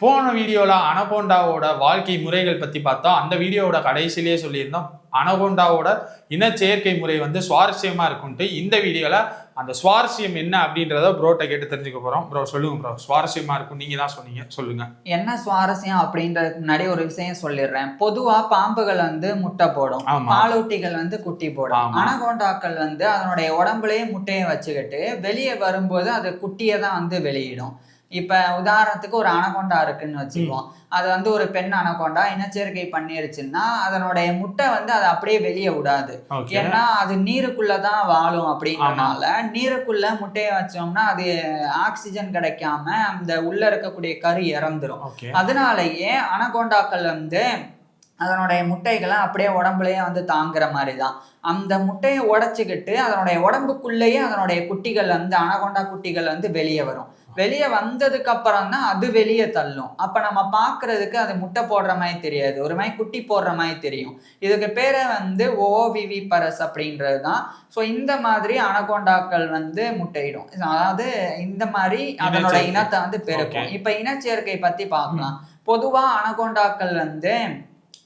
போன வீடியோல அனகோண்டாவோட வாழ்க்கை முறைகள் பத்தி பார்த்தோம். அந்த வீடியோவோட கடைசியிலேயே சொல்லியிருந்தோம் அனகோண்டாவோட இனச்சேர்க்கை முறை சுவாரஸ்யமா இருக்கும்ட்டு. இந்த வீடியோல அந்த சுவாரஸ்யம் என்ன அப்படின்றத ப்ரோட்ட கேட்டு தெரிஞ்சுக்க போறோம். ப்ரோ சொல்லுங்க ப்ரோ, சுவாரஸ்யமா இருக்கும் நீங்க தான் சொன்னீங்க, சொல்லுங்க என்ன சுவாரஸ்யம் அப்படின்றதுக்கு முன்னாடி ஒரு விஷயம் சொல்லிடுறேன். பொதுவா பாம்புகள் முட்டை போடும், பாலூட்டிகள் குட்டி போடும். அனகோண்டாக்கள் அதனுடைய உடம்புலயே முட்டையை வச்சுக்கிட்டு வெளியே வரும்போது அது குட்டியை தான் வெளியிடும். இப்ப உதாரணத்துக்கு ஒரு அனகோண்டா இருக்குன்னு வச்சுக்குவோம். அது ஒரு பெண் அனகோண்டா இனச்சேர்க்கை பண்ணிருச்சுன்னா அதனுடைய முட்டை அதை அப்படியே வெளியே விடாது. ஏன்னா அது நீருக்குள்ளதான் வாழும். அப்படின்றனால நீருக்குள்ள முட்டையை வச்சோம்னா அது ஆக்சிஜன் கிடைக்காம அந்த உள்ள இருக்கக்கூடிய கரு இறந்துரும். அதனாலயே அனகோண்டாக்கள் அதனுடைய முட்டைகளை அப்படியே உடம்புலயே தாங்குற மாதிரிதான். அந்த முட்டையை உடைச்சுக்கிட்டு அதனுடைய உடம்புக்குள்ளேயே அதனுடைய குட்டிகள் அனகோண்டா குட்டிகள் வெளியே வரும். வெளியே வந்ததுக்கு அப்புறம் தான் அது வெளியே தள்ளும். அப்ப நம்ம பாக்குறதுக்கு அது முட்டை போடுற மாதிரி தெரியாது, ஒரு மாதிரி குட்டி போடுற மாதிரி தெரியும். இதுக்கு பேரை ஓவிவி பரஸ் அப்படின்றதுதான். ஸோ இந்த மாதிரி அனகோண்டாக்கள் முட்டையிடும். அதாவது இந்த மாதிரி அதனோட இனத்தை பெருக்கும். இப்ப இனச்சேர்க்கை பத்தி பார்க்கலாம். பொதுவா அனகோண்டாக்கள்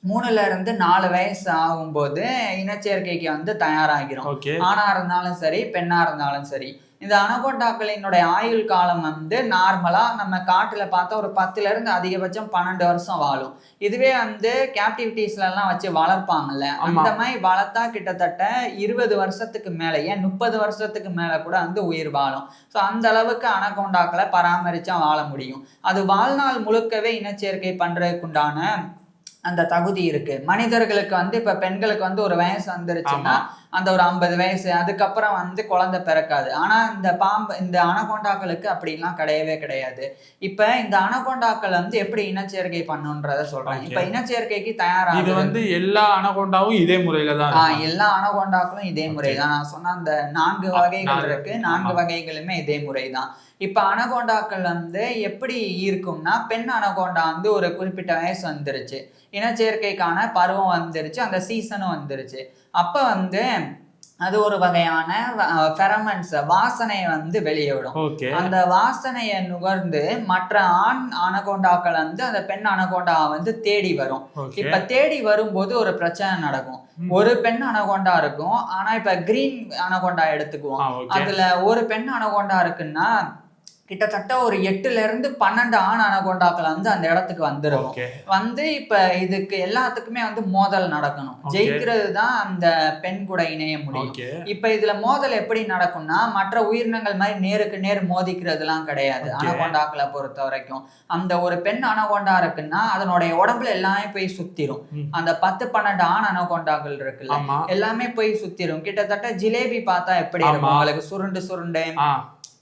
3ல இருந்து 4 வயசு ஆகும்போது இனச்சேர்க்கைக்கு தயாராகிரும். ஆணா இருந்தாலும் சரி பெண்ணா இருந்தாலும் சரி. இந்த அனகோண்டாக்களினுடைய ஆயுள் காலம் நார்மலா நம்ம காட்டுல பார்த்தா ஒரு 10ல இருந்து அதிகபட்சம் 12 வருஷம் வாழும். இதுவே கேப்டிவிட்டிஸ்ல எல்லாம் வச்சு வளர்ப்பாங்கல்ல, அந்த மாதிரி வளர்த்தா கிட்டத்தட்ட 20 வருஷத்துக்கு மேல, ஏன் 30 வருஷத்துக்கு மேல கூட உயிர் வாழும். ஸோ அந்த அளவுக்கு அனகோண்டாக்களை பராமரிச்சா வாழ முடியும். அது வாழ்நாள் முழுக்கவே இனச்சேர்க்கை பண்றதுக்குண்டான அந்த தகுதி இருக்கு. மனிதர்களுக்கு இப்ப பெண்களுக்கு ஒரு வயசு வந்துருச்சுன்னா அந்த ஒரு 50 வயசு, அதுக்கப்புறம் குழந்தை பிறக்காது. ஆனா இந்த அனகோண்டாக்களுக்கு அப்படிலாம் கிடையவே கிடையாது. இப்ப இந்த அனகோண்டாக்கள் எப்படி இனச்சேர்க்கை பண்ணுன்றத சொல்றேன். இப்ப இனச்சேர்க்கைக்கு தயாராக எல்லா அனகோண்டாவும் இதே முறையில தான். எல்லா அனகோண்டாக்களும் இதே முறைதான். நான் சொன்ன அந்த 4 வகைகள் இருக்கு, 4 வகைகளுமே இதே முறைதான். இப்ப அனகோண்டாக்கள் எப்படி இருக்கும்னா, பெண் அனகோண்டா ஒரு குறிப்பிட்ட வயசு வந்துருச்சு, இனச்சேர்க்கைக்கான பருவம் வந்துருச்சு, அந்த சீசனும் வந்துருச்சு. அப்ப அது ஒரு வகையான ஃபெரமன்ஸ் வாசனையை வெளியிடும். அந்த வாசனையை நுகர்ந்து மற்ற ஆண் அனகோண்டாக்கள் அந்த பெண் அனகோண்டா தேடி வரும். இப்ப தேடி வரும்போது ஒரு பிரச்சனை நடக்கும். ஒரு பெண் அனகோண்டா இருக்கும். ஆனா இப்ப கிரீன் அனகோண்டா எடுத்துக்குவோம். அதுல ஒரு பெண் அனகோண்டா இருக்குன்னா கிட்டத்தட்ட ஒரு 8ல இருந்து 12 ஆண் அனகோண்டாக்கள் அந்த இடத்துக்கு வந்துடும். இப்ப இதுக்கு எல்லாத்துக்குமே மோதல் நடக்கணும். ஜெயிக்கிறது தான் அந்த பெண் கூட இணைய முடியும். இப்ப இதுல மோதல் எப்படி நடக்கும்னா, மற்ற உயிரினங்கள் மாதிரி நேருக்கு நேர் மோதிக்கிறது எல்லாம் கிடையாது. அனகோண்டாக்களை பொறுத்த வரைக்கும் அந்த ஒரு பெண் அனகோண்டா இருக்குன்னா அதனுடைய உடம்புல எல்லாமே போய் சுத்திரும். அந்த 10-12 ஆண் அனகோண்டாக்கள் இருக்குல்ல, எல்லாமே போய் சுத்திரும். கிட்டத்தட்ட ஜிலேபி பார்த்தா எப்படி இருக்கும் உங்களுக்கு, சுருண்டு சுருண்டு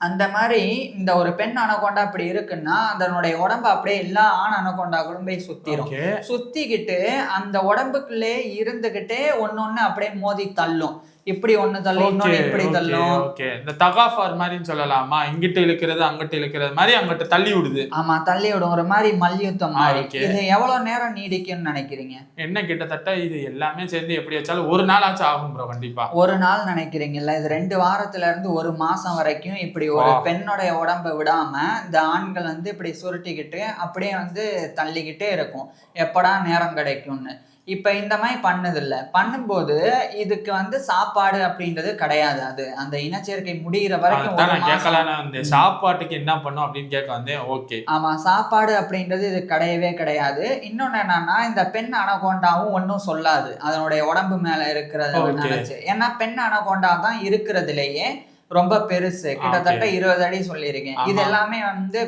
அந்த மாதிரி இந்த ஒரு பெண் அனகோண்டா அப்படி இருக்குன்னா அதனுடைய உடம்பு அப்படியே எல்லா ஆண் அனகோண்டாக்களும் போய் சுத்திரும். சுத்திக்கிட்டு அந்த உடம்புக்குள்ளே இருந்துகிட்டே ஒன்னொன்னு அப்படியே மோதி தள்ளும். இப்படி ஒண்ணு தள்ளும், இன்னொன்னு இப்படி தள்ளும். இந்த தகாஃபார் மாதிரின்னு சொல்லலாமா? இங்கிட்டு இழுக்கிறது அங்கிட்டு இழுக்கிறது மாதிரி அங்கிட்டு தள்ளி விடுது. ஆமா, தள்ளி விடும். ஒரு மாதிரி மல்யுத்தம் மாதிரி. இது எவ்வளவு நேரம் நீடிக்கும்னு நினைக்கிறீங்க? என்ன கிட்டத்தட்ட இது எல்லாமே சேர்ந்து எப்படி வச்சாலும் ஒரு நாள் ஆச்சு ஆகும் ப்ரோ. கண்டிப்பா ஒரு நாள் நினைக்கிறீங்கல்ல? இது 2 வாரத்துல இருந்து 1 மாசம் வரைக்கும் இப்படி ஒரு பெண்ணுடைய உடம்பை விடாம இந்த ஆண்கள் இப்படி சுருட்டிக்கிட்டு அப்படியே தள்ளிக்கிட்டே இருக்கும், எப்படா நேரம் கிடைக்கும்னு. இப்ப இந்த மாதிரி பண்ணும்போது இதுக்கு சாப்பாடு அப்படின்றது கிடையாது. அது அந்த இனச்சேர்க்கை முடிகிற வரைக்கும் சாப்பாட்டுக்கு என்ன பண்ணும் அப்படின்னு கேட்க ஓகே. ஆமா, சாப்பாடு அப்படின்றது இது கிடையவே கிடையாது. இன்னொன்னு என்னன்னா, இந்த பெண் அனகோண்டாவும் ஒன்னும் சொல்லாது அதனுடைய உடம்பு மேல இருக்கிறத நினைச்சு. ஏன்னா பெண் அனகோண்டா தான் இருக்கிறதுலயே ரொம்ப பெருசு. கிட்டத்தட்ட 20 அடி சொல்லியிருக்கேன். இது எல்லாமே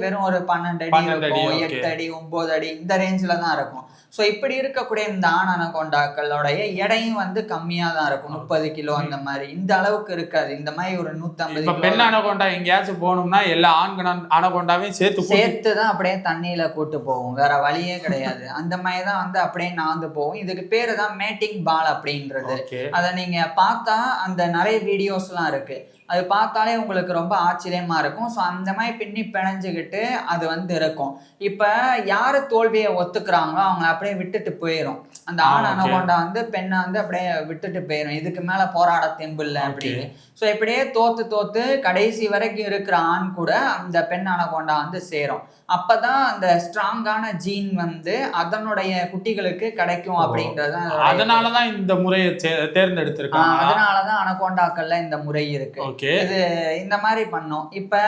வெறும் ஒரு 12 அடி இருக்கும், 8 அடி 9 அடி இந்த ரேஞ்சில தான் இருக்கும். ஸோ இப்படி இருக்கக்கூடிய இந்த ஆண் அனகோண்டாக்களோடைய எடையும் கம்மியா தான் இருக்கும், 30 கிலோ அந்த மாதிரி. இந்த அளவுக்கு இருக்காது. இந்த மாதிரி ஒரு 150 கிலோ. பெண் அனகோண்டா எங்கேயாச்சும் போகணும்னா எல்லா ஆண் அனகோண்டாவையும் சேர்த்து தான் அப்படியே தண்ணியில கூட்டு போகும், வேற வழியே கிடையாது. அந்த மாதிரி தான் அப்படியே நாந்து போகும். இதுக்கு பேரு தான் மேட்டிங் பால் அப்படின்றது. அதை நீங்க பார்த்தா அந்த நிறைய வீடியோஸ் எல்லாம் இருக்கு, அது பார்த்தாலே உங்களுக்கு ரொம்ப ஆச்சரியமா இருக்கும். ஸோ அந்த மாதிரி பின்னி பிணைஞ்சுக்கிட்டு அது இருக்கும். இப்போ யாரு தோல்வியை ஒத்துக்கிறாங்களோ அவங்கள அப்படியே விட்டுட்டு போயிடும். அந்த ஆண் அனகோண்டா பெண்ணை அப்படியே விட்டுட்டு போயிடும், இதுக்கு மேல போராட தெம்பு இல்லை அப்படின்னு. ஸோ இப்படியே தோத்து கடைசி வரைக்கும் இருக்கிற ஆண் கூட அந்த பெண் அனகோண்டா வந்து சேரும். அப்பதான் அந்த ஸ்ட்ராங்கான ஜீன் வந்து அதனுடைய குட்டிகளுக்கு கிடைக்கும் அப்படின்றது. அதனாலதான் இந்த முறையை தேர்ந்தெடுத்திருக்காங்க. அதனாலதான் அனகோண்டாக்கள்ல இந்த முறை இருக்கு. இது இந்த மாதிரி பண்ணும். இப்ப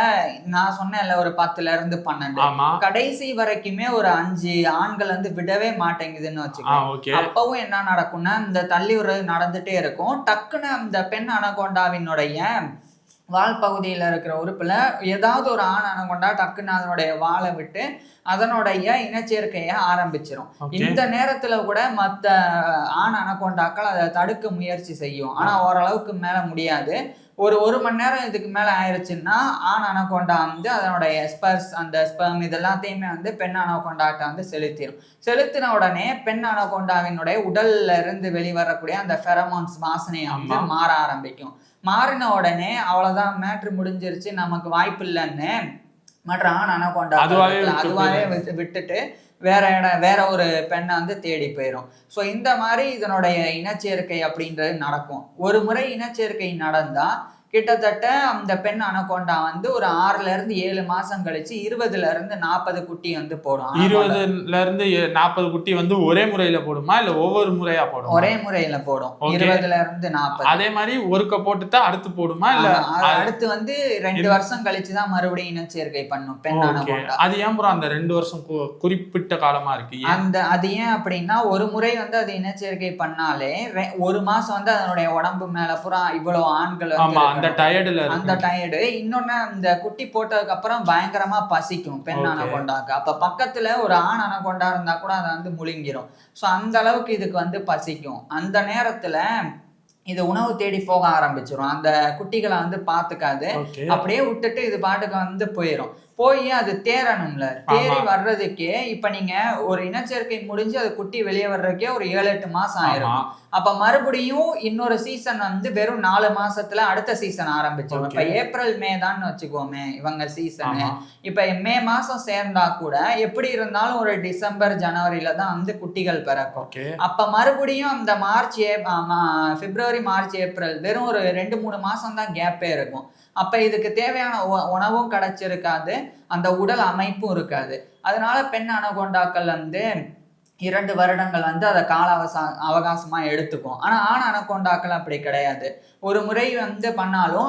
நான் சொன்னேன்ல ஒரு 10ல இருந்து 12 கடைசி வரைக்குமே ஒரு 5 ஆண்கள் வந்து விடவே மாட்டேங்குதுன்னு வச்சுக்கோங்க. அப்பவும் என்ன நடக்கும்னா இந்த தள்ளி உறவு நடந்துட்டே இருக்கும். டக்குன்னு அந்த பெண் அனகோண்டாவினுடைய வால் பகுதியில் இருக்கிற உறுப்புல ஏதாவது ஒரு ஆண் அனகோண்டா டக்குன்னு அதனுடைய வாழை விட்டு அதனுடைய இனச்சேர்க்கையை ஆரம்பிச்சிடும். இந்த நேரத்துல கூட மற்ற ஆண் அனகோண்டாக்கள் அதை தடுக்க முயற்சி செய்யும். ஆனா ஓரளவுக்கு மேல முடியாது. ஒரு மணி நேரம் இதுக்கு மேல ஆயிடுச்சுன்னா ஆண் அனகோண்டா வந்து அதனுடைய ஸ்பர்ஸ் அந்த ஸ்பெர்ம் இதெல்லாத்தையுமே வந்து பெண் அனகோண்டாட்ட வந்து செலுத்தின உடனே பெண் அனகோண்டாவினுடைய உடல்ல இருந்து வெளிவரக்கூடிய அந்த ஃபெரமோன்ஸ் வாசனையை வந்து மாற ஆரம்பிக்கும். மாறின உடனே அவ்வளவுதான், மேட்ரு முடிஞ்சிருச்சு, நமக்கு வாய்ப்பு இல்லைன்னு மற்ற ஆண் அனகோண்டா அதுவாகவே விட்டுட்டு வேற ஒரு பெண்ணை வந்து தேடி போயிடும். ஸோ இந்த மாதிரி இதனுடைய இனச்சேர்க்கை அப்படின்றது நடக்கும். ஒரு முறை இனச்சேர்க்கை நடந்தா கிட்டத்தட்ட அந்த பெண் அனகோண்டா வந்து ஒரு 6ல இருந்து 7 மாசம் கழிச்சு 20ல இருந்து 40 குட்டி வந்து போடும். 20ல இருந்து 40 குட்டி வந்து ஒரே முறையில போடுமா இல்ல ஒவ்வொரு முறையா போடும்? ஒரே முறையில போடும். 20ல இருந்து 40. அதே மாதிரி ஒருக்க போட்டுட்டா அடுத்து போடுமா இல்ல அடுத்து வந்து 2 வருஷம் கழிச்சுதான் மறுபடியும் இனச்சேர்க்கை பண்ணும் பெண் அனகோண்டா. அது ஏன் ப்ரோ அந்த 2 வருஷம் குறிப்பிட்ட காலமா இருக்கு? அது ஏன் அப்படின்னா ஒரு முறை வந்து அது இனச்சேர்க்கை பண்ணாலே 1 மாசம் வந்து அதனுடைய உடம்பு மேல பூரா இவ்வளவு ஆண்கள் அந்த டயர்டு. இன்னொன்னு அந்த குட்டி போட்டதுக்கு அப்புறம் பயங்கரமா பசிக்கும் பெண் அனகோண்டாக்கு. அப்ப பக்கத்துல ஒரு ஆண் அனகோண்டா இருந்தா கூட அதை வந்து முழுங்கிரும். சோ அந்த அளவுக்கு இதுக்கு வந்து பசிக்கும். அந்த நேரத்துல இது உணவு தேடி போக ஆரம்பிச்சிடும். அந்த குட்டிகளை வந்து பாத்துக்காது, அப்படியே விட்டுட்டு இது பாட்டுக்கு வந்து போயிடும். போய் அது தேரணும்ல, தேறி வர்றதுக்கே இப்ப நீங்க ஒரு இனச்சேர்க்கை முடிஞ்சு அது குட்டி வெளியே வர்றதுக்கே ஒரு 7-8 மாசம் ஆயிரும். அப்ப மறுபடியும் இன்னொரு சீசன் வந்து வெறும் 4 மாசத்துல அடுத்த சீசன் ஆரம்பிச்சிடும். இப்ப ஏப்ரல் மே தான் வச்சுக்கோமே இவங்க சீசனு. இப்ப மே மாசம் சேர்ந்தா கூட எப்படி இருந்தாலும் ஒரு டிசம்பர் ஜனவரியில தான் வந்து குட்டிகள் பிறக்கும். அப்ப மறுபடியும் அந்த பிப்ரவரி மார்ச் ஏப்ரல் வெறும் ஒரு 2-3 மாசம் தான் கேப்பே இருக்கும். அப்ப இதுக்கு தேவையான உணவும் கிடைச்சிருக்காது, அந்த உடல் அமைப்பும் இருக்காது. அதனால பெண் அனகோண்டாக்கள் வந்து 2 வருடங்கள் வந்து அதை கால அவகாசமா எடுத்துக்கும். ஆனா ஆண் அனகோண்டாக்கள் அப்படி கிடையாது. ஒரு முறை வந்து பண்ணாலும்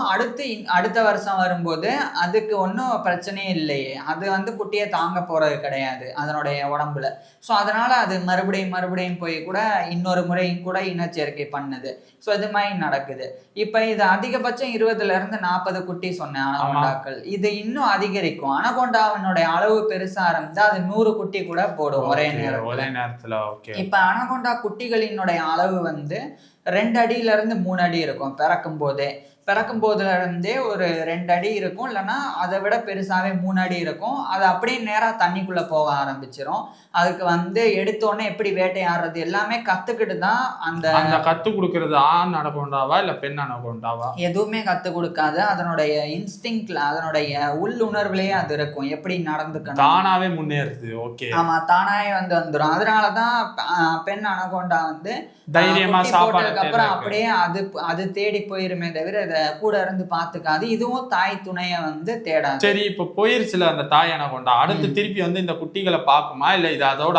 அடுத்த வருஷம் வரும்போது அதுக்கு ஒன்றும் பிரச்சனையே இல்லையே, அது வந்து குட்டியை தாங்க போறது கிடையாது அதனுடைய உடம்புல. ஸோ அதனால அது மறுபடியும் போய் கூட இன்னொரு முறையும் கூட இனச்சேர்க்கை பண்ணுது. ஸோ இது மாதிரி நடக்குது. இப்போ இது அதிகபட்சம் 20ல இருந்து 40 குட்டி சொன்னேன் அனகோண்டாக்கள். இது இன்னும் அதிகரிக்கும். அனகோண்டாவினுடைய அளவு பெருசா இருந்தா அது 100 குட்டி கூட போடும் ஒரே நேரத்துல. இப்ப அனகோண்டா குட்டிகளினுடைய அளவு வந்து 2 அடியில இருந்து 3 அடி இருக்கும். பிறக்கும் போதுல இருந்தே ஒரு 2 அடி இருக்கும், இல்லைன்னா அதை விட பெருசாவே 3 அடி இருக்கும். அது அப்படியே நேரா தண்ணிக்குள்ள போக ஆரம்பிச்சிடும். அதுக்கு வந்து எடுத்தோடனே எப்படி வேட்டையாடுறது எல்லாமே கத்துக்கிட்டு தான் அந்த கத்து கொடுக்கறது ஆண் அனகோண்டாவா இல்ல பெண் அனகோண்டாவா? எதுவுமே கத்து கொடுக்காது. அதனுடைய இன்ஸ்டிங்க்ட்ல அதனுடைய உள்ளுணர்வுலயே அது இருக்கும், எப்படி நடந்துக்கணும், தானாவே முன்னேறுது. ஆமா, தானாவே வந்துடும். அதனாலதான் பெண் அனகோண்டா வந்து தைரியமா போட்டதுக்கு அப்புறம் அப்படியே அது தேடி போயிருமே தவிர இத கூட இருந்து பாத்துக்காது. இதுவும் தாய் துணைய வந்து தேடாது. சரி, இப்ப போயிருச்சுல அந்த தாய் அனகோண்டா, அடுத்து திருப்பி வந்து இந்த குட்டிகளை பாக்குமா இல்ல இது அதோட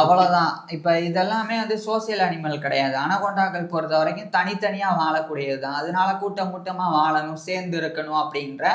அவ்வளவுதான்? இப்ப இதெல்லாமே வந்து சோசியல் அனிமல் கிடையாது. அனகோண்டாக்கள் பொறுத்த வரைக்கும் தனித்தனியா வாழக்கூடியதுதான். அதனால கூட்டமா வாழணும், சேர்ந்து இருக்கணும் அப்படின்ற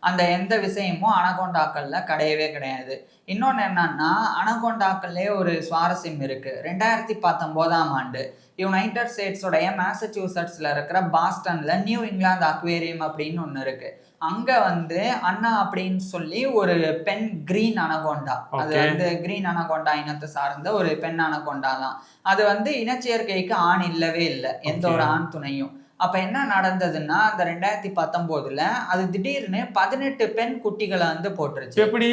அந்த எந்த விஷயமும் அனகோண்டாக்கள்ல கிடையவே கிடையாது. இன்னொன்னு என்னன்னா அனகோண்டாக்கள்லயே ஒரு சுவாரஸ்யம் இருக்கு. 2019ஆம் ஆண்டு யுனைடெட் ஸ்டேட்ஸோடைய மேசச்சூசட்ஸ்ல இருக்கிற பாஸ்டன்ல நியூ இங்கிலாந்து அக்வேரியம் அப்படின்னு ஒண்ணு இருக்கு. அங்க வந்து அண்ணா அப்படின்னு சொல்லி ஒரு பெண் கிரீன் அனகோண்டா, அது வந்து கிரீன் அனகோண்டா இனத்தை சார்ந்த ஒரு பெண் அனகோண்டா தான். அது வந்து இனச்சேர்க்கைக்கு ஆண் இல்லவே இல்லை, எந்த ஒரு ஆண் துணையும். அப்ப என்ன நடந்ததுன்னா அந்த 2019ல அது திடீர்னு 18 பெண் குட்டிகளை வந்து போட்டுருச்சு. எப்படி?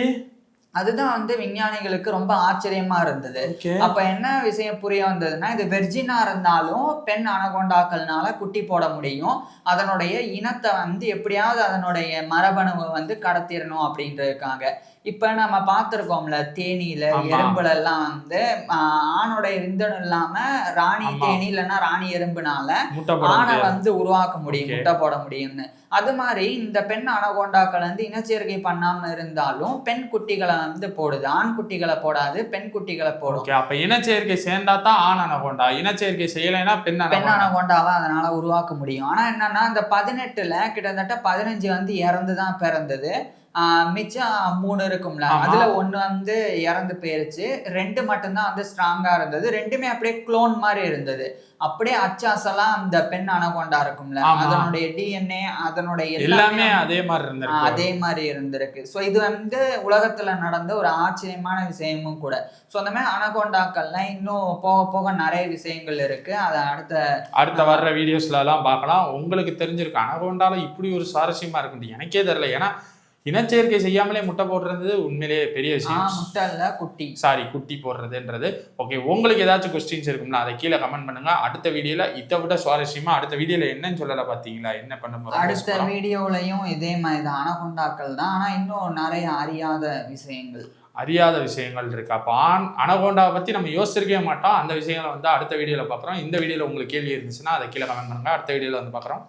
அதுதான் வந்து விஞ்ஞானிகளுக்கு ரொம்ப ஆச்சரியமா இருந்தது. அப்ப என்ன விஷயம் புரிய வந்ததுன்னா, இது வெர்ஜினா இருந்தாலும் பெண் அனகோண்டாக்கள்னால குட்டி போட முடியும், அதனுடைய இனத்தை வந்து எப்படியாவது அதனுடைய மரபணுவை வந்து கடத்திடணும் அப்படின்றதுக்காக. இப்ப நம்ம பார்த்திருக்கோம்ல தேனீல ஆமா. எறும்புல எல்லாம் வந்து ஆணுடைய விந்தணு இல்லாம ராணி ஆமா. தேனி இல்லைன்னா ராணி எறும்புனால முட்டை போட ஆணை முடியாது. வந்து உருவாக்க முடியும், Okay. முட்டை போட முடியும்னு. அது மாதிரி இந்த பெண் அனகோண்டாக்கள் வந்து இனச்சேர்க்கை பண்ணாம இருந்தாலும் பெண் குட்டிகளை வந்து போடுது. ஆண் குட்டிகளை போடாது, பெண் குட்டிகளை போடும். ஓகே, அப்ப இனச்சேர்க்கை சேர்ந்தா தான் ஆண் அனகோண்டா, இனச்சேர்க்கை செய்யலைன்னா பெண் பெண் அனகோண்டா. அனகோண்டாவை அதனால உருவாக்க முடியும். ஆனா என்னன்னா இந்த 18ல கிட்டத்தட்ட 15 வந்து இறந்துதான் பிறந்தது. மிச்சம் 3 இருக்கும்ல, ஆமா. அதுல 1 வந்து இறந்து போயிருச்சு. 2 மட்டும்தான் வந்து ஸ்ட்ராங்கா இருந்தது. 2மே அப்படியே குளோன் மாதிரி இருந்தது. அப்படியே அச்சாசெல்லாம் அந்த பெண் அனகோண்டா இருக்கும்ல, ஆமா. அதனுடைய டிஎன்ஏ அதனுடைய எல்லாமே அதே மாதிரி இருந்திருக்கு. அதே மாதிரி இருந்திருக்கு. ஸோ இது வந்து உலகத்துல நடந்த ஒரு ஆச்சரியமான விஷயமும் கூட. ஸோ அந்த மாதிரி அனகோண்டாக்கள்லாம் இன்னும் போக போக நிறைய விஷயங்கள் இருக்கு. அதை அடுத்த வர்ற வீடியோஸ்ல எல்லாம் பார்க்கலாம். உங்களுக்கு தெரிஞ்சிருக்கு அனகோண்டால இப்படி ஒரு சுவாரஸ்யமா இருக்குன்னு எனக்கே தெரியல. ஏன்னா இனச்சேர்க்கை செய்யாமலே முட்டை போடுறது உண்மையிலேயே பெரிய விஷயம். முட்டை இல்ல குட்டி, சாரி குட்டி போடுறதுன்றது. ஓகே, உங்களுக்கு ஏதாச்சும் கொஸ்டின்ஸ் இருக்கும்ல, அதை கீழே கமெண்ட் பண்ணுங்க. அடுத்த வீடியோல இதை விட சுவாரஸ்யமா அடுத்த வீடியோல என்னன்னு சொல்லல பாத்தீங்களா, என்ன பண்ண போறோம். அடுத்த வீடியோலையும் இதே மாதிரி தான் அனகோண்டாக்கள் தான். ஆனா இன்னும் நிறைய அறியாத விஷயங்கள் இருக்கு. அப்போ அனகோண்டாவை பத்தி நம்ம யோசிச்சிருக்கவே மாட்டோம். அந்த விஷயங்களை வந்து அடுத்த வீடியோல பாக்குறோம். இந்த வீடியோல உங்களுக்கு கேள்வி இருந்துச்சுன்னா அதை கீழே கமெண்ட் பண்ணுங்க. அடுத்த வீடியோல வந்து பாக்குறோம்.